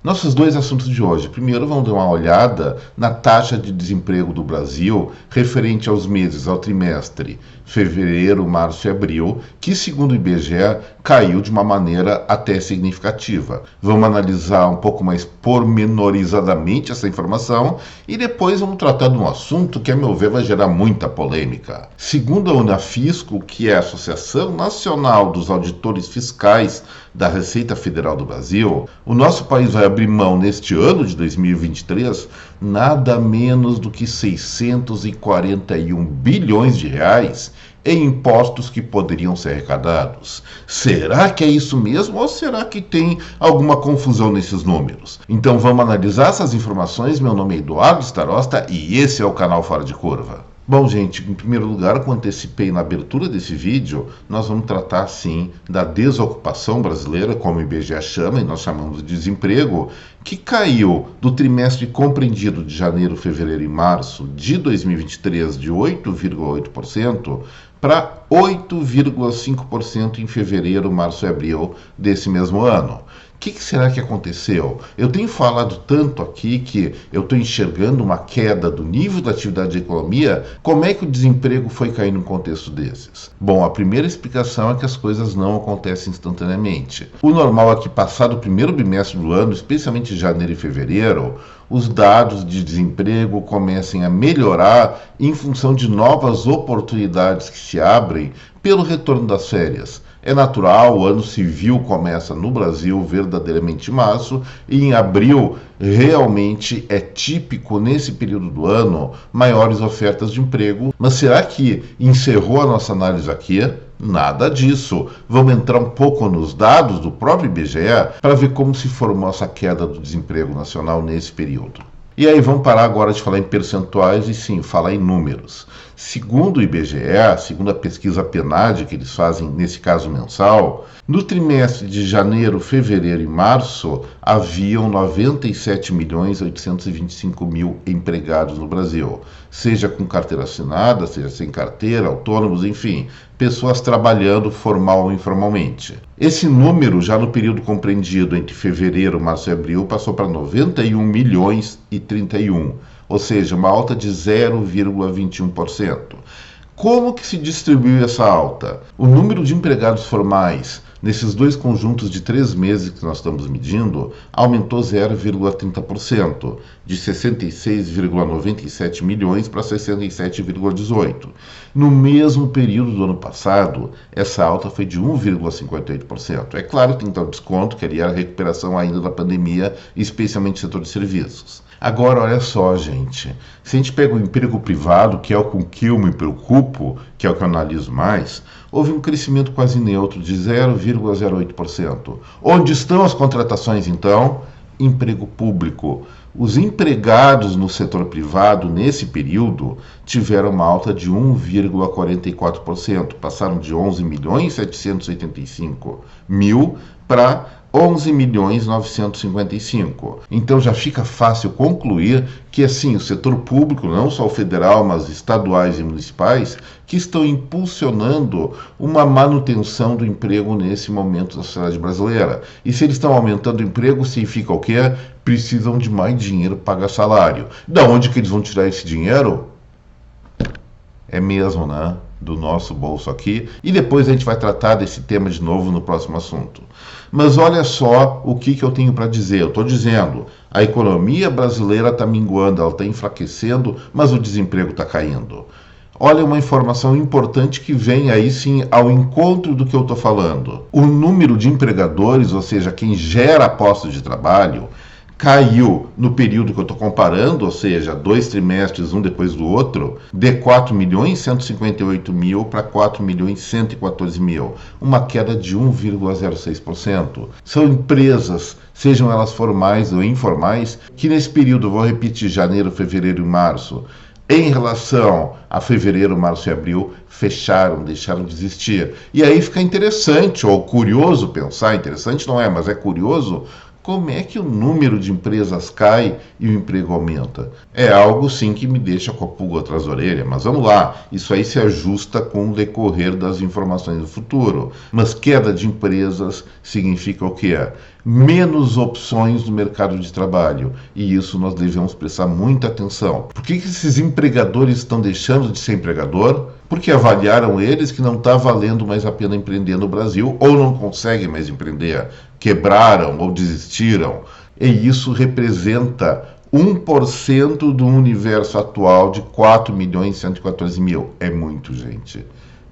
Nossos dois assuntos de hoje. Primeiro, vamos dar uma olhada na taxa de desemprego do Brasil referente aos meses, ao trimestre fevereiro, março e abril, que, segundo o IBGE, caiu de uma maneira até significativa. Vamos analisar um pouco mais pormenorizadamente essa informação e depois vamos tratar de um assunto que, a meu ver, vai gerar muita polêmica. Segundo a Unafisco, que é a Associação Nacional dos Auditores Fiscais da Receita Federal do Brasil, o nosso país vai abrir mão neste ano de 2023 nada menos do que 641 bilhões de reais em impostos que poderiam ser arrecadados. Será que é isso mesmo ou será que tem alguma confusão nesses números? Então vamos analisar essas informações. Meu nome é Eduardo Starosta e esse é o canal Fora de Curva. Bom, gente, em primeiro lugar, como antecipei na abertura desse vídeo, nós vamos tratar, sim, da desocupação brasileira, como o IBGE chama, e nós chamamos de desemprego, que caiu do trimestre compreendido de janeiro, fevereiro e março de 2023 de 8,8% para 8,5% em fevereiro, março e abril desse mesmo ano. O que será que aconteceu? Eu tenho falado tanto aqui que eu estou enxergando uma queda do nível da atividade da economia. Como é que o desemprego foi cair num contexto desses? Bom, a primeira explicação é que as coisas não acontecem instantaneamente. O normal é que, passado o primeiro bimestre do ano, especialmente janeiro e fevereiro, os dados de desemprego comecem a melhorar em função de novas oportunidades que se abrem pelo retorno das férias. É natural, o ano civil começa no Brasil verdadeiramente em março e em abril realmente é típico nesse período do ano maiores ofertas de emprego. Mas será que encerrou a nossa análise aqui? Nada disso. Vamos entrar um pouco nos dados do próprio IBGE para ver como se formou essa queda do desemprego nacional nesse período. E aí vamos parar agora de falar em percentuais e sim, falar em números. Segundo o IBGE, segundo a pesquisa PNAD que eles fazem, nesse caso mensal, no trimestre de janeiro, fevereiro e março, haviam 97.825.000 empregados no Brasil, seja com carteira assinada, seja sem carteira, autônomos, enfim, pessoas trabalhando formal ou informalmente. Esse número, já no período compreendido entre fevereiro, março e abril, passou para 91.031.000, ou seja, uma alta de 0,21%. Como que se distribuiu essa alta? O número de empregados formais nesses dois conjuntos de 3 meses que nós estamos medindo aumentou 0,30%, de 66,97 milhões para 67,18. No mesmo período do ano passado, essa alta foi de 1,58%. É claro que tem que dar um desconto, que ali era a recuperação ainda da pandemia, especialmente no setor de serviços. Agora, olha só, gente, se a gente pega o emprego privado, que é o com que eu me preocupo, que é o que eu analiso mais, houve um crescimento quase neutro de 0,08%. Onde estão as contratações, então? Emprego público. Os empregados no setor privado, nesse período, tiveram uma alta de 1,44%. Passaram de 11.785.000 para 11.955.000. Então já fica fácil concluir que, assim, o setor público, não só o federal, mas estaduais e municipais, que estão impulsionando uma manutenção do emprego nesse momento da sociedade brasileira. E se eles estão aumentando o emprego, significa o quê? Precisam de mais dinheiro para pagar salário. Da onde que eles vão tirar esse dinheiro? É mesmo, né? Do nosso bolso aqui. E depois a gente vai tratar desse tema de novo no próximo assunto. Mas olha só o que eu tenho para dizer. Eu estou dizendo, a economia brasileira está minguando, ela está enfraquecendo, mas o desemprego está caindo. Olha uma informação importante que vem aí sim ao encontro do que eu estou falando. O número de empregadores, ou seja, quem gera postos de trabalho, caiu no período que eu estou comparando, ou seja, 2 trimestres, um depois do outro, de 4.158.000 para 4.114.000, uma queda de 1,06%. São empresas, sejam elas formais ou informais, que nesse período, eu vou repetir, janeiro, fevereiro e março, em relação a fevereiro, março e abril, fecharam, deixaram de existir. E aí fica interessante, ou curioso pensar, interessante não é, mas é curioso, como é que o número de empresas cai e o emprego aumenta? É algo sim que me deixa com a pulga atrás da orelha, mas vamos lá, isso aí se ajusta com o decorrer das informações do futuro. Mas queda de empresas significa o quê? Menos opções no mercado de trabalho, e isso nós devemos prestar muita atenção. Por que esses empregadores estão deixando de ser empregador? Porque avaliaram eles que não está valendo mais a pena empreender no Brasil, ou não conseguem mais empreender, quebraram ou desistiram. E isso representa 1% do universo atual de 4.114.000. É muito, gente.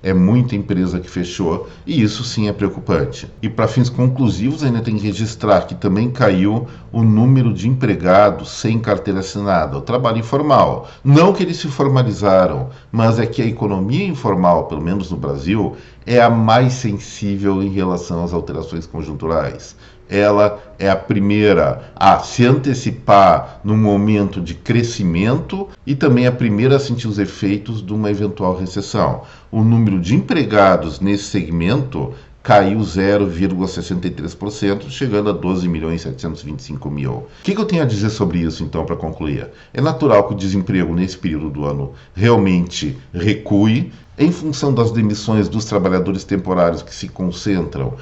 É muita empresa que fechou, e isso sim é preocupante. E para fins conclusivos, ainda tem que registrar que também caiu o número de empregados sem carteira assinada, o trabalho informal. Não que eles se formalizaram, mas é que a economia informal, pelo menos no Brasil, é a mais sensível em relação às alterações conjunturais. Ela é a primeira a se antecipar num momento de crescimento e também a primeira a sentir os efeitos de uma eventual recessão. O número de empregados nesse segmento caiu 0,63%, chegando a 12.725.000. O que eu tenho a dizer sobre isso, então, para concluir? É natural que o desemprego nesse período do ano realmente recue, em função das demissões dos trabalhadores temporários que se concentram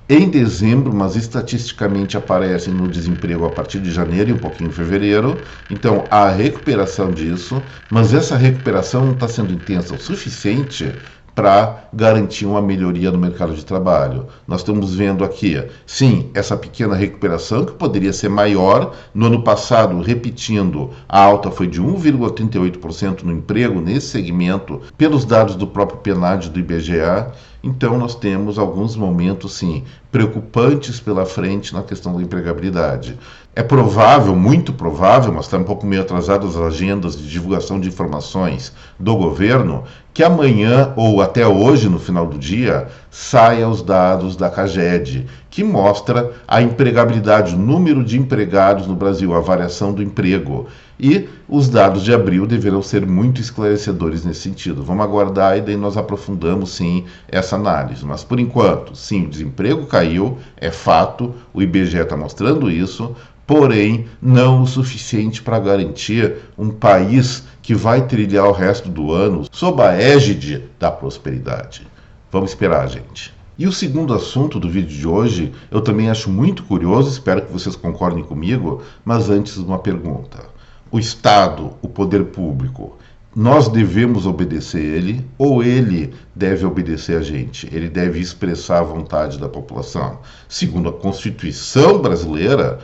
em dezembro, mas estatisticamente aparecem no desemprego a partir de janeiro e um pouquinho em fevereiro. Então, há recuperação disso, mas essa recuperação não está sendo intensa o suficiente para garantir uma melhoria no mercado de trabalho. Nós estamos vendo aqui, sim, essa pequena recuperação que poderia ser maior. No ano passado, repetindo, a alta foi de 1,38% no emprego nesse segmento, pelos dados do próprio PNAD do IBGE. Então, nós temos alguns momentos, sim, preocupantes pela frente na questão da empregabilidade. É provável, muito provável, mas está um pouco meio atrasado as agendas de divulgação de informações do governo, que amanhã ou até hoje, no final do dia, saia os dados da CAGED, que mostra a empregabilidade, o número de empregados no Brasil, a variação do emprego. E os dados de abril deverão ser muito esclarecedores nesse sentido. Vamos aguardar e daí nós aprofundamos, sim, essa análise. Mas, por enquanto, sim, o desemprego caiu, é fato, o IBGE está mostrando isso, porém, não o suficiente para garantir um país que vai trilhar o resto do ano sob a égide da prosperidade. Vamos esperar, gente. E o segundo assunto do vídeo de hoje, eu também acho muito curioso, espero que vocês concordem comigo, mas antes uma pergunta. O Estado, o poder público, nós devemos obedecer ele ou ele deve obedecer a gente? Ele deve expressar a vontade da população? Segundo a Constituição brasileira,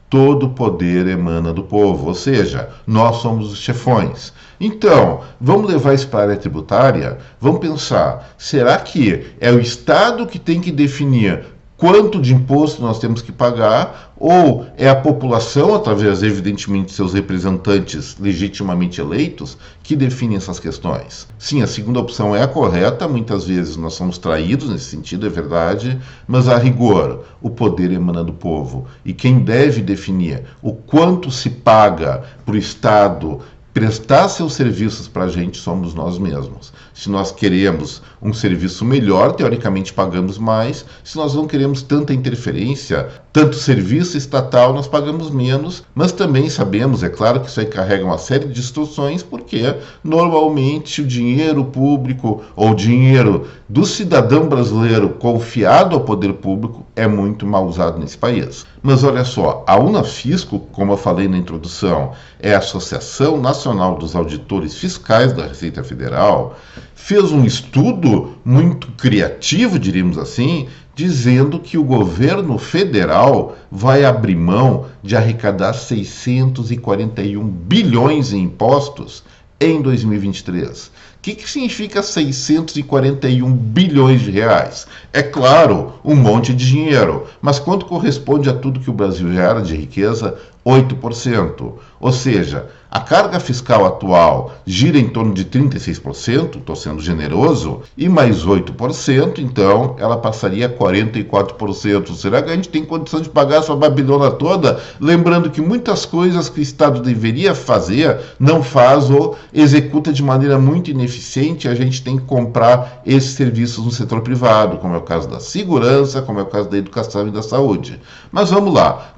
todo poder emana do povo, ou seja, nós somos os chefões. Então, vamos levar isso para a área tributária? Vamos pensar, será que é o Estado que tem que definir quanto de imposto nós temos que pagar, ou é a população, através, evidentemente, de seus representantes legitimamente eleitos, que define essas questões? Sim, a segunda opção é a correta, muitas vezes nós somos traídos nesse sentido, é verdade, mas a rigor, o poder emana do povo, e quem deve definir o quanto se paga para o Estado prestar seus serviços para a gente somos nós mesmos. Se nós queremos um serviço melhor, teoricamente pagamos mais. Se nós não queremos tanta interferência, tanto serviço estatal, nós pagamos menos. Mas também sabemos, é claro que isso aí carrega uma série de distorções, porque normalmente o dinheiro público ou o dinheiro do cidadão brasileiro confiado ao poder público é muito mal usado nesse país. Mas olha só, a Unafisco, como eu falei na introdução, é a Associação Nacional dos Auditores Fiscais da Receita Federal, fez um estudo muito criativo, diríamos assim, dizendo que o governo federal vai abrir mão de arrecadar 641 bilhões em impostos em 2023. O que significa 641 bilhões de reais? É claro, um monte de dinheiro, mas quanto corresponde a tudo que o Brasil gera de riqueza? 8%. Ou seja, a carga fiscal atual gira em torno de 36%, estou sendo generoso, e mais 8%, então ela passaria a 44%. Será que a gente tem condição de pagar essa Babilônia toda? Lembrando que muitas coisas que o Estado deveria fazer, não faz ou executa de maneira muito ineficiente ineficiente, a gente tem que comprar esses serviços no setor privado, como é o caso da segurança, como é o caso da educação e da saúde. Mas vamos lá,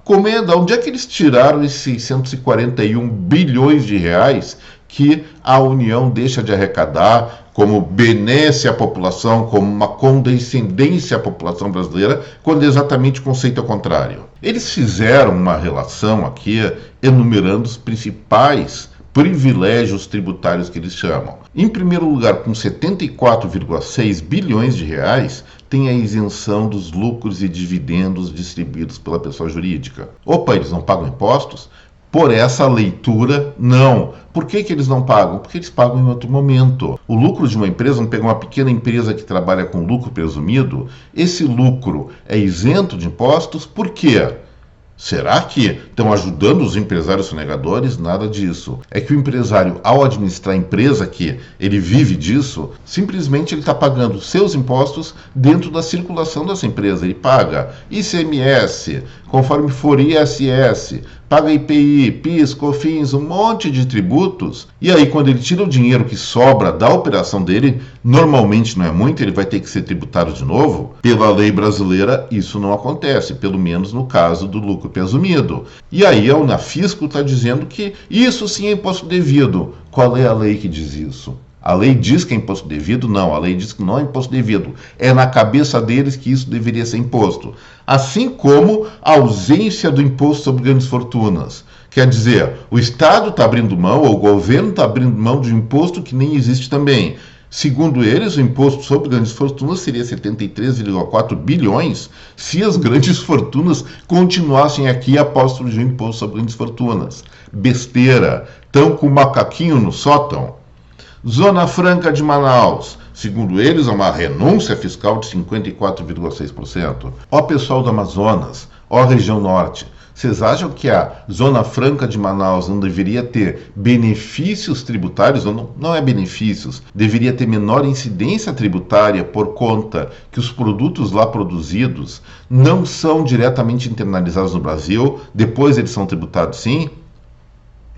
da onde é que eles tiraram esses 641 bilhões de reais que a União deixa de arrecadar como benesse à população, como uma condescendência à população brasileira, quando exatamente o conceito é o contrário? Eles fizeram uma relação aqui enumerando os principais privilégios tributários que eles chamam. Em primeiro lugar, com 74,6 bilhões de reais, tem a isenção dos lucros e dividendos distribuídos pela pessoa jurídica. Opa, eles não pagam impostos? Por essa leitura, não. Por que eles não pagam? Porque eles pagam em outro momento. O lucro de uma empresa, vamos pegar uma pequena empresa que trabalha com lucro presumido, esse lucro é isento de impostos, por quê? Será que estão ajudando os empresários sonegadores? Nada disso. É que o empresário, ao administrar a empresa que ele vive disso, simplesmente ele está pagando seus impostos dentro da circulação dessa empresa. Ele paga ICMS, conforme for ISS, paga IPI, PIS, COFINS, um monte de tributos. E aí, quando ele tira o dinheiro que sobra da operação dele, normalmente não é muito, ele vai ter que ser tributado de novo. Pela lei brasileira, isso não acontece, pelo menos no caso do lucro presumido. E aí, a Unafisco está dizendo que isso sim é imposto devido. Qual é a lei que diz isso? A lei diz que é imposto devido? Não, a lei diz que não é imposto devido. É na cabeça deles que isso deveria ser imposto. Assim como a ausência do imposto sobre grandes fortunas. Quer dizer, o Estado está abrindo mão, ou o governo está abrindo mão de um imposto que nem existe também. Segundo eles, o imposto sobre grandes fortunas seria 73,4 bilhões se as grandes fortunas continuassem aqui após surgir o imposto sobre grandes fortunas. Besteira. Estão com o macaquinho no sótão. Zona Franca de Manaus, segundo eles, é uma renúncia fiscal de 54,6%. Ó pessoal do Amazonas, ó região norte, vocês acham que a Zona Franca de Manaus não deveria ter benefícios tributários? Não é benefícios, deveria ter menor incidência tributária por conta que os produtos lá produzidos não são diretamente internalizados no Brasil, depois eles são tributados sim?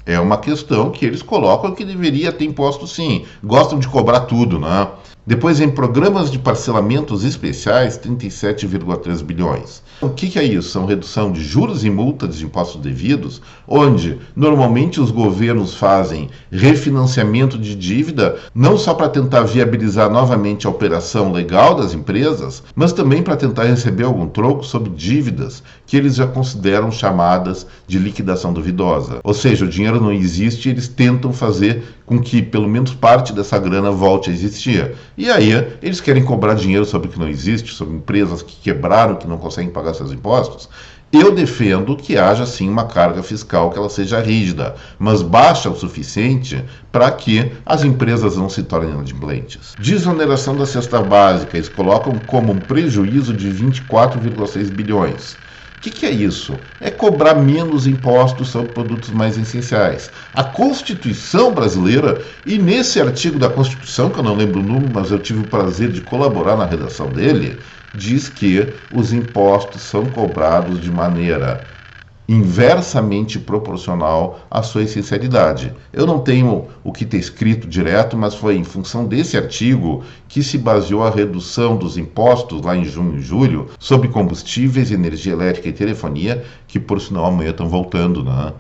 É uma questão que eles colocam que deveria ter imposto sim. Gostam de cobrar tudo, né? Depois, em programas de parcelamentos especiais, 37,3 bilhões. O que é isso? São redução de juros e multas de impostos devidos, onde normalmente os governos fazem refinanciamento de dívida, não só para tentar viabilizar novamente a operação legal das empresas, mas também para tentar receber algum troco sobre dívidas que eles já consideram chamadas de liquidação duvidosa. Ou seja, o dinheiro não existe e eles tentam fazer com que pelo menos parte dessa grana volte a existir. E aí eles querem cobrar dinheiro sobre o que não existe, sobre empresas que quebraram, que não conseguem pagar seus impostos. Eu defendo que haja sim uma carga fiscal que ela seja rígida, mas baixa o suficiente para que as empresas não se tornem inadimplentes. Desoneração da cesta básica, eles colocam como um prejuízo de 24,6 bilhões. O que é isso? É cobrar menos impostos sobre produtos mais essenciais. A Constituição brasileira, e nesse artigo da Constituição, que eu não lembro o número, mas eu tive o prazer de colaborar na redação dele, diz que os impostos são cobrados de maneira inversamente proporcional à sua essencialidade. Eu não tenho o que ter escrito direto, mas foi em função desse artigo que se baseou a redução dos impostos lá em junho e julho sobre combustíveis, energia elétrica e telefonia, que por sinal amanhã estão voltando, né?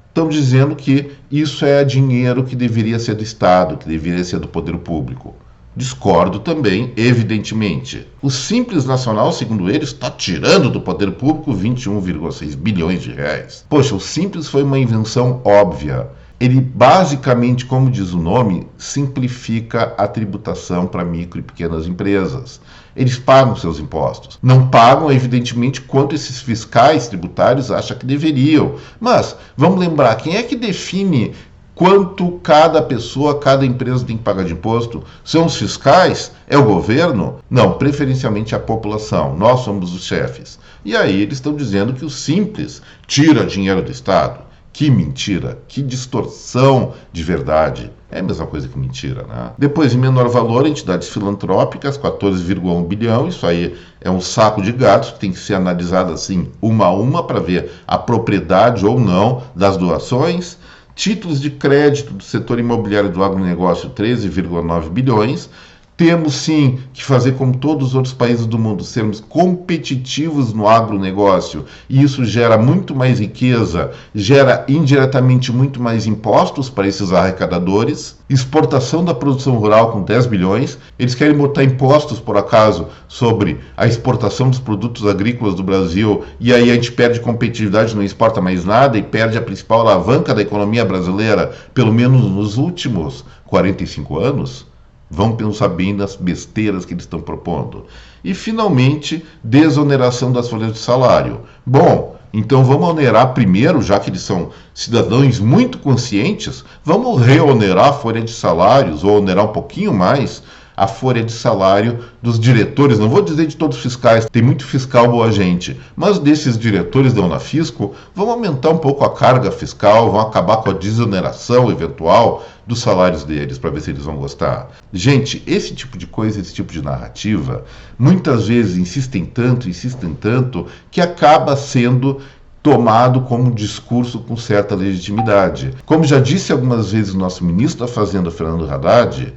Estão dizendo que isso é dinheiro que deveria ser do Estado, que deveria ser do poder público. Discordo também, evidentemente. O Simples Nacional, segundo eles, está tirando do poder público 21,6 bilhões de reais. Poxa, o Simples foi uma invenção óbvia. Ele basicamente, como diz o nome, simplifica a tributação para micro e pequenas empresas. Eles pagam seus impostos. Não pagam, evidentemente, quanto esses fiscais tributários acham que deveriam. Mas, vamos lembrar, quem é que define quanto cada pessoa, cada empresa tem que pagar de imposto? São os fiscais? É o governo? Não, preferencialmente a população. Nós somos os chefes. E aí eles estão dizendo que o Simples tira dinheiro do Estado. Que mentira, que distorção de verdade. É a mesma coisa que mentira, né? Depois, em menor valor, entidades filantrópicas, 14,1 bilhão. Isso aí é um saco de gatos que tem que ser analisado assim, uma a uma, para ver a propriedade ou não das doações. Títulos de crédito do setor imobiliário do agronegócio, 13,9 bilhões. Temos sim que fazer como todos os outros países do mundo, sermos competitivos no agronegócio, e isso gera muito mais riqueza, gera indiretamente muito mais impostos para esses arrecadadores. Exportação da produção rural com 10 bilhões. Eles querem botar impostos, por acaso, sobre a exportação dos produtos agrícolas do Brasil, e aí a gente perde competitividade, não exporta mais nada e perde a principal alavanca da economia brasileira, pelo menos nos últimos 45 anos. Vão pensar bem nas besteiras que eles estão propondo. E, finalmente, desoneração das folhas de salário. Bom, então vamos onerar primeiro, já que eles são cidadãos muito conscientes, vamos reonerar a folha de salários, ou onerar um pouquinho mais a folha de salário dos diretores, não vou dizer de todos os fiscais, tem muito fiscal boa gente, mas desses diretores da Unafisco, vamos aumentar um pouco a carga fiscal, vamos acabar com a desoneração eventual dos salários deles, para ver se eles vão gostar. Gente, esse tipo de coisa, esse tipo de narrativa, muitas vezes insistem tanto, que acaba sendo tomado como discurso com certa legitimidade. Como já disse algumas vezes o nosso ministro da Fazenda, Fernando Haddad,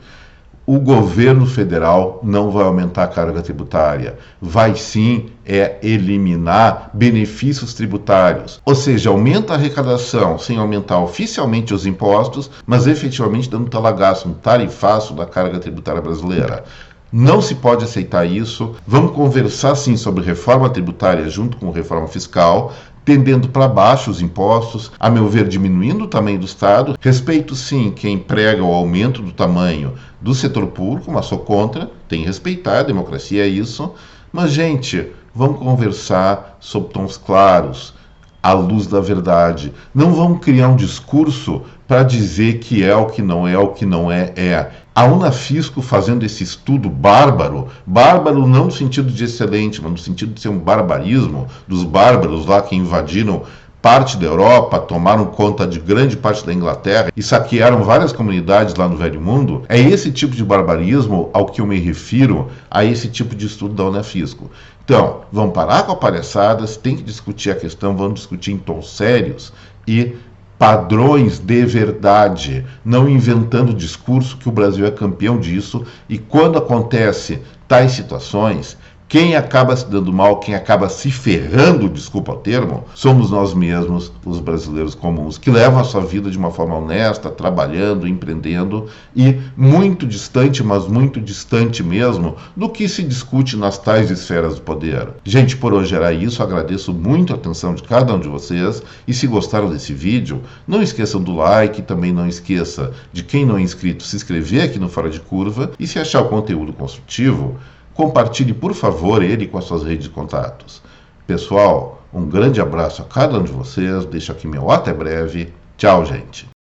o governo federal não vai aumentar a carga tributária, vai sim eliminar benefícios tributários. Ou seja, aumenta a arrecadação sem aumentar oficialmente os impostos, mas efetivamente dando talagaço, um tarifaço da carga tributária brasileira. Não se pode aceitar isso. Vamos conversar sim sobre reforma tributária junto com reforma fiscal, tendendo para baixo os impostos, a meu ver, diminuindo o tamanho do Estado. Respeito sim quem prega o aumento do tamanho do setor público, mas sou contra, tem que respeitar, a democracia é isso. Mas, gente, vamos conversar sob tons claros, à luz da verdade. Não vamos criar um discurso para dizer que é o que não é, o que não é. A Unafisco fazendo esse estudo bárbaro não no sentido de excelente, mas no sentido de ser um barbarismo dos bárbaros lá que invadiram parte da Europa, tomaram conta de grande parte da Inglaterra e saquearam várias comunidades lá no Velho Mundo. É esse tipo de barbarismo ao que eu me refiro, a esse tipo de estudo da Unafisco. Então, vamos parar com a palhaçada, tem que discutir a questão, vamos discutir em tons sérios e padrões de verdade, não inventando discurso que o Brasil é campeão disso, e quando acontece tais situações, quem acaba se dando mal, quem acaba se ferrando, desculpa o termo, somos nós mesmos, os brasileiros comuns, que levam a sua vida de uma forma honesta, trabalhando, empreendendo, e muito distante, mas muito distante mesmo, do que se discute nas tais esferas do poder. Gente, por hoje era isso, agradeço muito a atenção de cada um de vocês, e se gostaram desse vídeo, não esqueçam do like, também não esqueça de quem não é inscrito se inscrever aqui no Fora de Curva, e se achar o conteúdo construtivo, compartilhe, por favor, ele com as suas redes de contatos. Pessoal, um grande abraço a cada um de vocês. Deixo aqui meu até breve. Tchau, gente.